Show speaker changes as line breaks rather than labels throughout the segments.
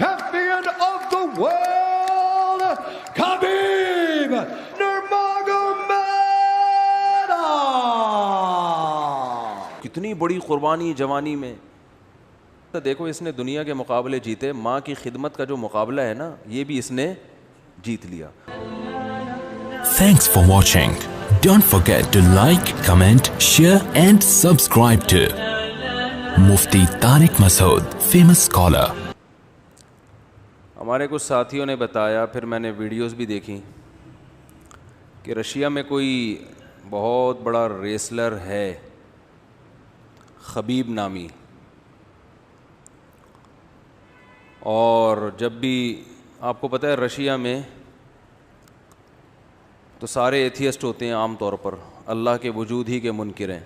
champion of the world, Khabib Nurmagomedov.
کتنی بڑی قربانی جوانی میں. تو دیکھو اس نے دنیا کے مقابلے جیتے, ماں کی خدمت کا جو مقابلہ ہے نا یہ بھی اس نے جیت لیا.
Thanks for watching. Don't forget to like, comment, share and subscribe to Mufti Tariq Masood, famous scholar.
ہمارے کچھ ساتھیوں نے بتایا, پھر میں نے ویڈیوز بھی دیکھی کہ رشیا میں کوئی بہت بڑا ریسلر ہے خبیب نامی, اور جب بھی آپ کو پتہ ہے رشیا میں تو سارے ایتھیسٹ ہوتے ہیں عام طور پر, اللہ کے وجود ہی کے منکر ہیں,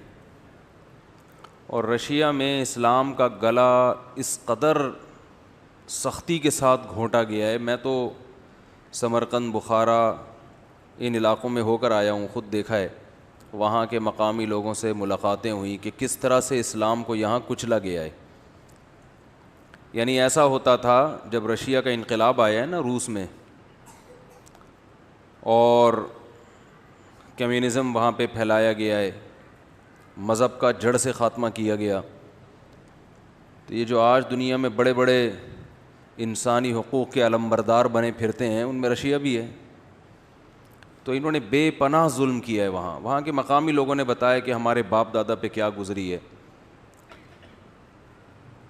اور رشیا میں اسلام کا گلا اس قدر سختی کے ساتھ گھونٹا گیا ہے. میں تو سمرقند, بخارا ان علاقوں میں ہو کر آیا ہوں, خود دیکھا ہے, وہاں کے مقامی لوگوں سے ملاقاتیں ہوئیں کہ کس طرح سے اسلام کو یہاں کچلا گیا ہے. یعنی ایسا ہوتا تھا جب رشیا کا انقلاب آیا ہے نا روس میں, اور کمیونزم وہاں پہ پھیلایا گیا ہے, مذہب کا جڑ سے خاتمہ کیا گیا, تو یہ جو آج دنیا میں بڑے بڑے انسانی حقوق کے علمبردار بنے پھرتے ہیں ان میں رشیا بھی ہے. تو انہوں نے بے پناہ ظلم کیا ہے وہاں. وہاں کے مقامی لوگوں نے بتایا کہ ہمارے باپ دادا پہ کیا گزری ہے.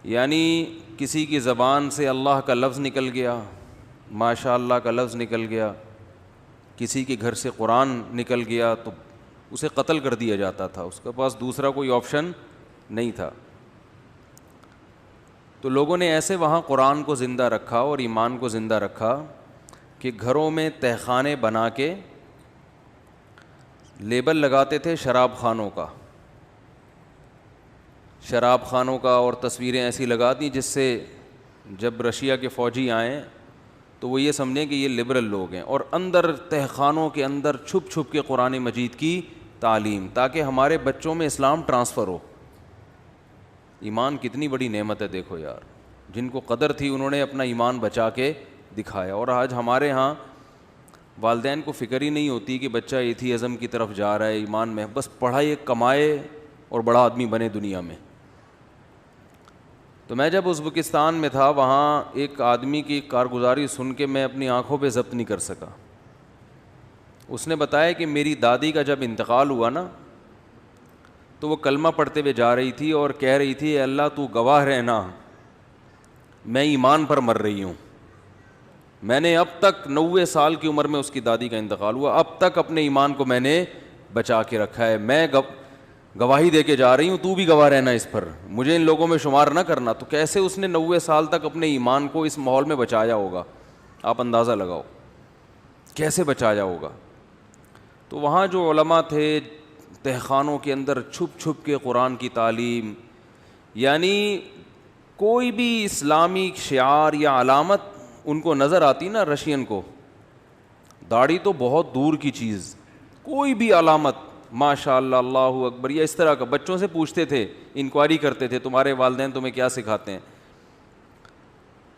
یعنی کسی کی زبان سے اللہ کا لفظ نکل گیا, ماشاء اللہ کا لفظ نکل گیا, کسی کے گھر سے قرآن نکل گیا تو اسے قتل کر دیا جاتا تھا, اس کے پاس دوسرا کوئی آپشن نہیں تھا. تو لوگوں نے ایسے وہاں قرآن کو زندہ رکھا اور ایمان کو زندہ رکھا کہ گھروں میں تہخانے بنا کے لیبل لگاتے تھے شراب خانوں کا, شراب خانوں کا, اور تصویریں ایسی لگا دیں جس سے جب رشیا کے فوجی آئیں تو وہ یہ سمجھیں کہ یہ لبرل لوگ ہیں, اور اندر تہخانوں کے اندر چھپ چھپ کے قرآن مجید کی تعلیم, تاکہ ہمارے بچوں میں اسلام ٹرانسفر ہو. ایمان کتنی بڑی نعمت ہے دیکھو یار, جن کو قدر تھی انہوں نے اپنا ایمان بچا کے دکھایا. اور آج ہمارے ہاں والدین کو فکر ہی نہیں ہوتی کہ بچہ ایتھیزم کی طرف جا رہا ہے, ایمان میں بس پڑھائے, کمائے اور بڑا آدمی بنے دنیا میں. تو میں جب ازبکستان میں تھا وہاں ایک آدمی کی کارگزاری سن کے میں اپنی آنکھوں پہ ضبط نہیں کر سکا. اس نے بتایا کہ میری دادی کا جب انتقال ہوا نا تو وہ کلمہ پڑھتے ہوئے جا رہی تھی اور کہہ رہی تھی, اے اللہ تو گواہ رہنا میں ایمان پر مر رہی ہوں. میں نے اب تک 90 سال کی عمر میں اس کی دادی کا انتقال ہوا, اب تک اپنے ایمان کو میں نے بچا کے رکھا ہے, میں گواہی دے کے جا رہی ہوں, تو بھی گواہ رہنا اس پر, مجھے ان لوگوں میں شمار نہ کرنا. تو کیسے اس نے 90 سال تک اپنے ایمان کو اس ماحول میں بچایا ہوگا, آپ اندازہ لگاؤ کیسے بچایا ہوگا. تو وہاں جو علماء تھے تہخانوں کے اندر چھپ چھپ کے قرآن کی تعلیم, یعنی کوئی بھی اسلامی شعار یا علامت ان کو نظر آتی نا, رشین کو داڑھی تو بہت دور کی چیز, کوئی بھی علامت ماشاء اللہ اللہ اکبر یا اس طرح کا, بچوں سے پوچھتے تھے, انکوائری کرتے تھے تمہارے والدین تمہیں کیا سکھاتے ہیں.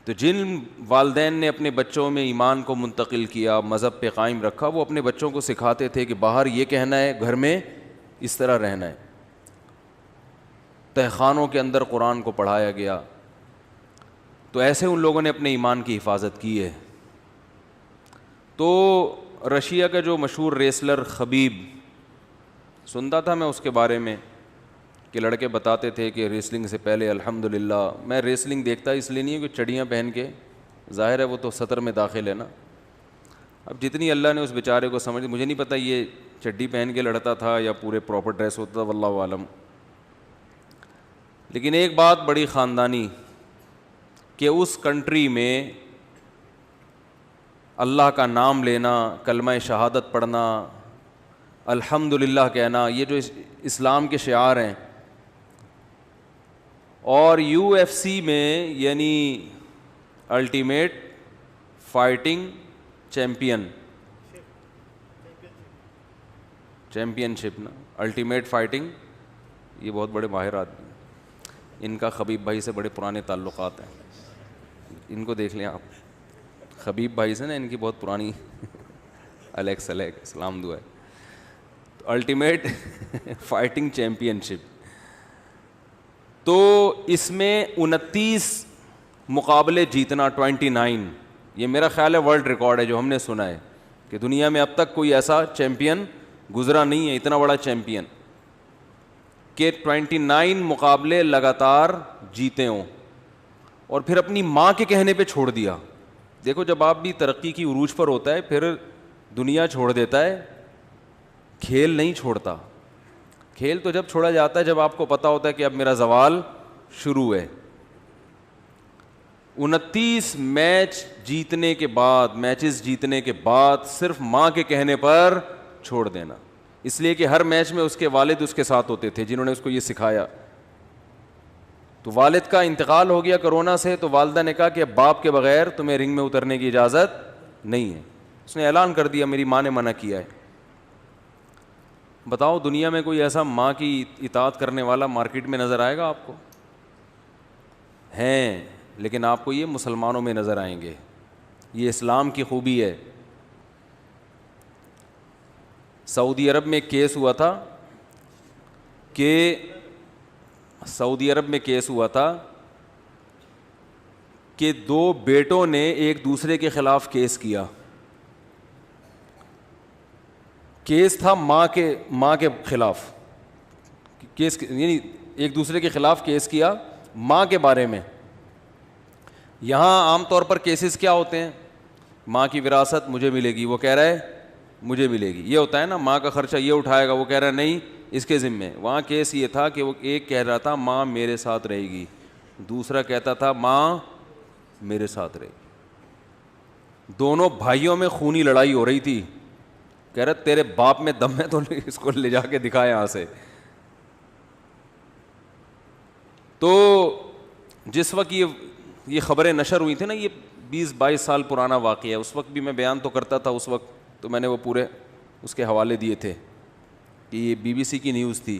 تو جن والدین نے اپنے بچوں میں ایمان کو منتقل کیا, مذہب پہ قائم رکھا, وہ اپنے بچوں کو سکھاتے تھے کہ باہر یہ کہنا ہے, گھر میں اس طرح رہنا ہے. تہخانوں کے اندر قرآن کو پڑھایا گیا. تو ایسے ان لوگوں نے اپنے ایمان کی حفاظت کی ہے. تو رشیا کا جو مشہور ریسلر خبیب, سنتا تھا میں اس کے بارے میں کہ لڑکے بتاتے تھے کہ ریسلنگ سے پہلے الحمدللہ, میں ریسلنگ دیکھتا اس لیے نہیں کہ چڑیاں پہن کے, ظاہر ہے وہ تو سطر میں داخل ہے نا, اب جتنی اللہ نے اس بیچارے کو سمجھ, مجھے نہیں پتہ یہ چڈی پہن کے لڑتا تھا یا پورے پراپر ڈریس ہوتا تھا, واللہ عالم. لیکن ایک بات بڑی خاندانی کہ اس کنٹری میں اللہ کا نام لینا, کلمہ شہادت پڑھنا, الحمدللہ کہنا, یہ جو اسلام کے شعار ہیں. اور UFC میں یعنی الٹیمیٹ فائٹنگ چیمپئن شپ نا, الٹیمیٹ فائٹنگ, یہ بہت بڑے ماہر آدمی, ان کا خبیب بھائی سے بڑے پرانے تعلقات ہیں. ان کو دیکھ لیں آپ, خبیب بھائی سے نا, ان کی بہت پرانی الیکس سلام دعا ہے, الٹیمیٹ فائٹنگ چیمپئن شپ. تو اس میں 29 مقابلے جیتنا, 29, یہ میرا خیال ہے ورلڈ ریکارڈ ہے جو ہم نے سنا ہے کہ دنیا میں اب تک کوئی ایسا چیمپئن گزرا نہیں ہے, اتنا بڑا چیمپئن کہ 29 مقابلے لگاتار جیتے ہوں, اور پھر اپنی ماں کے کہنے پہ چھوڑ دیا. دیکھو جب آپ بھی ترقی کی عروج پر ہوتا ہے پھر دنیا چھوڑ دیتا ہے, کھیل نہیں چھوڑتا. کھیل تو جب چھوڑا جاتا ہے جب آپ کو پتا ہوتا ہے کہ اب میرا زوال شروع ہے. 29 میچز جیتنے کے بعد صرف ماں کے کہنے پر چھوڑ دینا, اس لیے کہ ہر میچ میں اس کے والد اس کے ساتھ ہوتے تھے جنہوں نے اس کو یہ سکھایا. تو والد کا انتقال ہو گیا کرونا سے, تو والدہ نے کہا کہ اب باپ کے بغیر تمہیں رنگ میں اترنے کی اجازت نہیں ہے. اس نے اعلان کر دیا میری ماں نے منع کیا ہے. بتاؤ دنیا میں کوئی ایسا ماں کی اطاعت کرنے والا مارکیٹ میں نظر آئے گا آپ کو؟ ہیں, لیکن آپ کو یہ مسلمانوں میں نظر آئیں گے. یہ اسلام کی خوبی ہے. سعودی عرب میں کیس ہوا تھا کہ 2 بیٹوں نے ایک دوسرے کے خلاف کیس کیا. کیس تھا ماں کے خلاف, کیس یعنی ایک دوسرے کے خلاف کیس کیا ماں کے بارے میں. یہاں عام طور پر کیسز کیا ہوتے ہیں؟ ماں کی وراثت مجھے ملے گی, وہ کہہ رہا ہے مجھے ملے گی, یہ ہوتا ہے نا. ماں کا خرچہ یہ اٹھائے گا, وہ کہہ رہا ہے نہیں اس کے ذمے. وہاں کیس یہ تھا کہ وہ ایک کہہ رہا تھا ماں میرے ساتھ رہے گی, دوسرا کہتا تھا ماں میرے ساتھ رہے گی. دونوں بھائیوں میں خونی لڑائی ہو رہی تھی. کہہ رہا تیرے باپ میں دم ہے تو اس کو لے جا کے دکھائے یہاں سے. تو جس وقت یہ خبریں نشر ہوئی تھی نا, یہ 20-22 سال پرانا واقعہ ہے. اس وقت بھی میں بیان تو کرتا تھا, اس وقت تو میں نے وہ پورے اس کے حوالے دیے تھے کہ یہ BBC کی نیوز تھی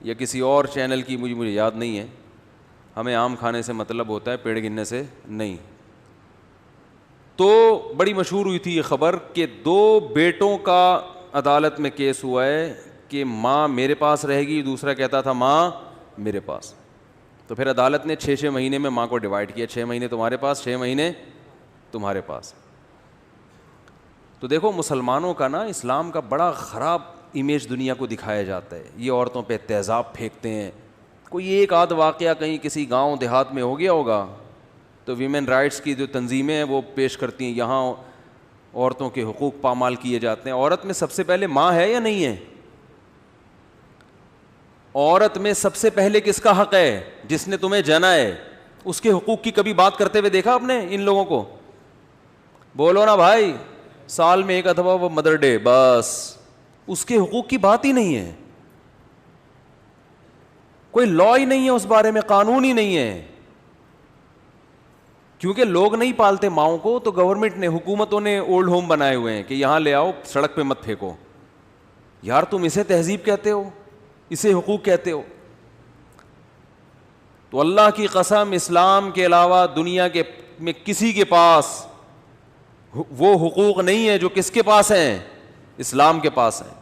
یا کسی اور چینل کی, مجھے یاد نہیں ہے. ہمیں آم کھانے سے مطلب ہوتا ہے, پیڑ گننے سے نہیں. تو بڑی مشہور ہوئی تھی یہ خبر کہ 2 بیٹوں کا عدالت میں کیس ہوا ہے کہ ماں میرے پاس رہے گی, دوسرا کہتا تھا ماں میرے پاس. تو پھر عدالت نے 6 مہینے میں ماں کو ڈیوائڈ کیا, 6 مہینے تمہارے پاس, 6 مہینے تمہارے پاس. تو دیکھو مسلمانوں کا نا, اسلام کا بڑا خراب امیج دنیا کو دکھایا جاتا ہے. یہ عورتوں پہ تیزاب پھینکتے ہیں. کوئی ایک آدھ واقعہ کہیں کسی گاؤں دیہات میں ہو گیا ہوگا تو ویمن رائٹس کی جو تنظیمیں ہیں وہ پیش کرتی ہیں یہاں عورتوں کے حقوق پامال کیے جاتے ہیں. عورت میں سب سے پہلے ماں ہے یا نہیں ہے؟ عورت میں سب سے پہلے کس کا حق ہے؟ جس نے تمہیں جنا ہے. اس کے حقوق کی کبھی بات کرتے ہوئے دیکھا آپ نے ان لوگوں کو؟ بولو نا بھائی, سال میں ایک دفعہ وہ مدر ڈے, بس اس کے حقوق کی بات ہی نہیں ہے. کوئی لا ہی نہیں ہے اس بارے میں, قانون ہی نہیں ہے. کیونکہ لوگ نہیں پالتے ماؤں کو, تو گورنمنٹ نے, حکومتوں نے اولڈ ہوم بنائے ہوئے ہیں کہ یہاں لے آؤ, سڑک پہ مت پھینکو. یار تم اسے تہذیب کہتے ہو, اسے حقوق کہتے ہو؟ تو اللہ کی قسم اسلام کے علاوہ دنیا کے میں کسی کے پاس وہ حقوق نہیں ہے جو کس کے پاس ہیں؟ اسلام کے پاس ہیں.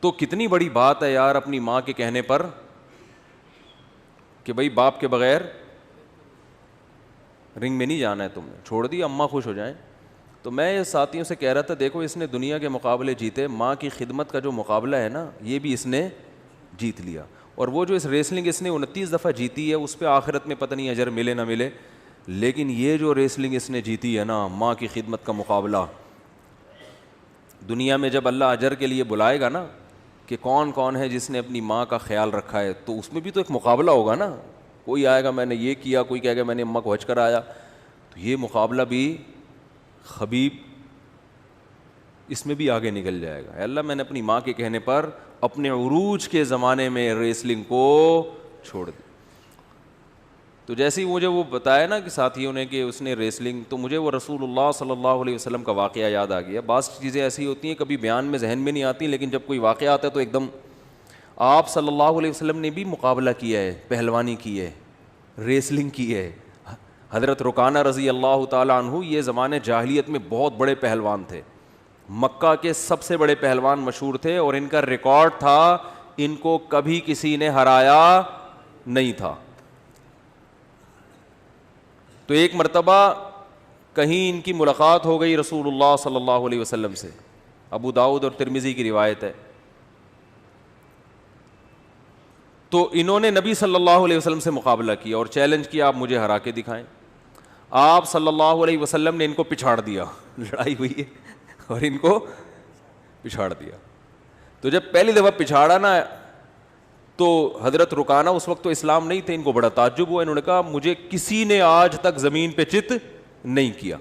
تو کتنی بڑی بات ہے یار اپنی ماں کے کہنے پر کہ بھائی باپ کے بغیر رنگ میں نہیں جانا ہے, تم نے چھوڑ دی, اماں خوش ہو جائیں. تو میں ساتھیوں سے کہہ رہا تھا دیکھو اس نے دنیا کے مقابلے جیتے, ماں کی خدمت کا جو مقابلہ ہے نا یہ بھی اس نے جیت لیا. اور وہ جو اس ریسلنگ اس نے 29 دفعہ جیتی ہے اس پہ آخرت میں پتہ نہیں اجر ملے نہ ملے, لیکن یہ جو ریسلنگ اس نے جیتی ہے نا, ماں کی خدمت کا مقابلہ, دنیا میں جب اللہ اجر کے لیے بلائے گا نا کہ کون کون ہے جس نے اپنی ماں کا خیال رکھا ہے, تو اس میں بھی تو ایک مقابلہ ہوگا نا. کوئی آئے گا میں نے یہ کیا, کوئی کہے گا میں نے اماں کو حج کرایا. تو یہ مقابلہ بھی خبیب اس میں بھی آگے نکل جائے گا. اللہ میں نے اپنی ماں کے کہنے پر اپنے عروج کے زمانے میں ریسلنگ کو چھوڑ دی. تو جیسے ہی مجھے وہ بتایا نا کہ ساتھیوں نے کہ اس نے ریسلنگ, تو مجھے وہ رسول اللہ صلی اللہ علیہ وسلم کا واقعہ یاد آ گیا. بعض چیزیں ایسی ہوتی ہیں کبھی بیان میں ذہن میں نہیں آتی, لیکن جب کوئی واقعہ آتا ہے تو ایک دم. آپ صلی اللہ علیہ وسلم نے بھی مقابلہ کیا ہے, پہلوانی کی ہے, ریسلنگ کی ہے. حضرت رکانہ رضی اللہ تعالیٰ عنہ یہ زمانے جاہلیت میں بہت بڑے پہلوان تھے, مکہ کے سب سے بڑے پہلوان مشہور تھے, اور ان کا ریکارڈ تھا ان کو کبھی کسی نے ہرایا نہیں تھا. تو ایک مرتبہ کہیں ان کی ملاقات ہو گئی رسول اللہ صلی اللہ علیہ وسلم سے, ابو داؤد اور ترمذی کی روایت ہے. تو انہوں نے نبی صلی اللہ علیہ وسلم سے مقابلہ کیا اور چیلنج کیا, آپ مجھے ہرا کے دکھائیں. آپ صلی اللہ علیہ وسلم نے ان کو پچھاڑ دیا, لڑائی ہوئی ہے اور ان کو پچھاڑ دیا. تو جب پہلی دفعہ پچھاڑا نا تو حضرت رکانہ اس وقت تو اسلام نہیں تھے, ان کو بڑا تعجب ہوا. انہوں نے کہا مجھے کسی نے آج تک زمین پہ چت نہیں کیا.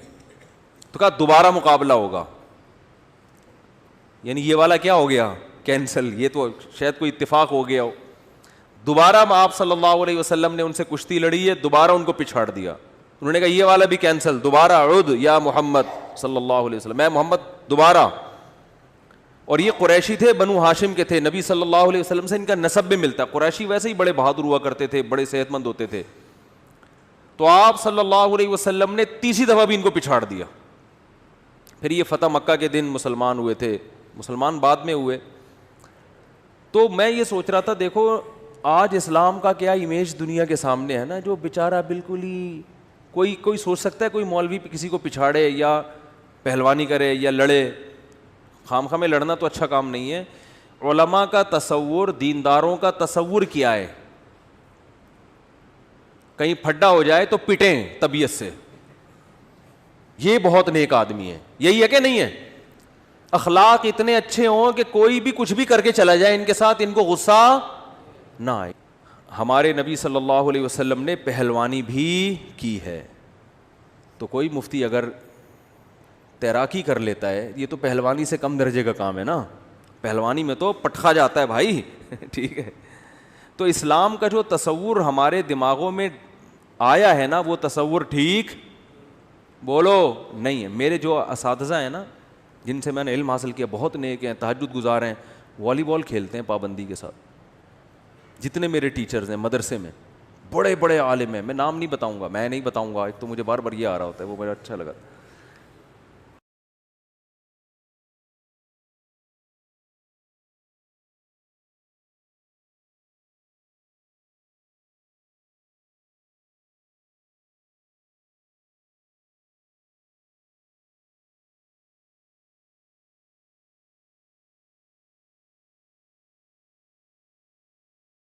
تو کہا دوبارہ مقابلہ ہوگا. یعنی یہ والا کیا ہو گیا, کینسل, یہ تو شاید کوئی اتفاق ہو گیا ہو. دوبارہ آپ صلی اللہ علیہ وسلم نے ان سے کشتی لڑی ہے, دوبارہ ان کو پچھاڑ دیا. انہوں نے کہا یہ والا بھی کینسل, دوبارہ عد یا محمد صلی اللہ علیہ وسلم, میں محمد دوبارہ. اور یہ قریشی تھے, بنو ہاشم کے تھے, نبی صلی اللہ علیہ وسلم سے ان کا نسب بھی ملتا. قریشی ویسے ہی بڑے بہادر ہوا کرتے تھے, بڑے صحت مند ہوتے تھے. تو آپ صلی اللہ علیہ وسلم نے تیسری دفعہ بھی ان کو پچھاڑ دیا. پھر یہ فتح مکہ کے دن مسلمان ہوئے تھے, مسلمان بعد میں ہوئے. تو میں یہ سوچ رہا تھا, دیکھو آج اسلام کا کیا امیج دنیا کے سامنے ہے نا, جو بیچارہ بالکل ہی کوئی سوچ سکتا ہے کوئی مولوی کسی کو پچھاڑے یا پہلوانی کرے یا لڑے. خام خواہ میں لڑنا تو اچھا کام نہیں ہے. علماء کا تصور, دینداروں کا تصور کیا ہے, کہیں پھڈا ہو جائے تو پٹیں طبیعت سے, یہ بہت نیک آدمی ہے. یہی ہے کہ نہیں ہے؟ اخلاق اتنے اچھے ہوں کہ کوئی بھی کچھ بھی کر کے چلا جائے ان کے ساتھ, ان کو غصہ نہ آئے. ہمارے نبی صلی اللہ علیہ وسلم نے پہلوانی بھی کی ہے. تو کوئی مفتی اگر تیراکی کر لیتا ہے, یہ تو پہلوانی سے کم درجے کا کام ہے نا. پہلوانی میں تو پٹخا جاتا ہے بھائی ٹھیک ہے. تو اسلام کا جو تصور ہمارے دماغوں میں آیا ہے نا, وہ تصور ٹھیک بولو نہیں ہے. میرے جو اساتذہ ہیں نا, جن سے میں نے علم حاصل کیا, بہت نیک ہیں, تہجد گزار ہیں, والی بال کھیلتے ہیں پابندی کے ساتھ. جتنے میرے ٹیچرز ہیں مدرسے میں, بڑے بڑے عالم ہیں, میں نام نہیں بتاؤں گا, ایک تو مجھے بار بار یہ آ رہا ہوتا ہے, وہ میرا اچھا لگا.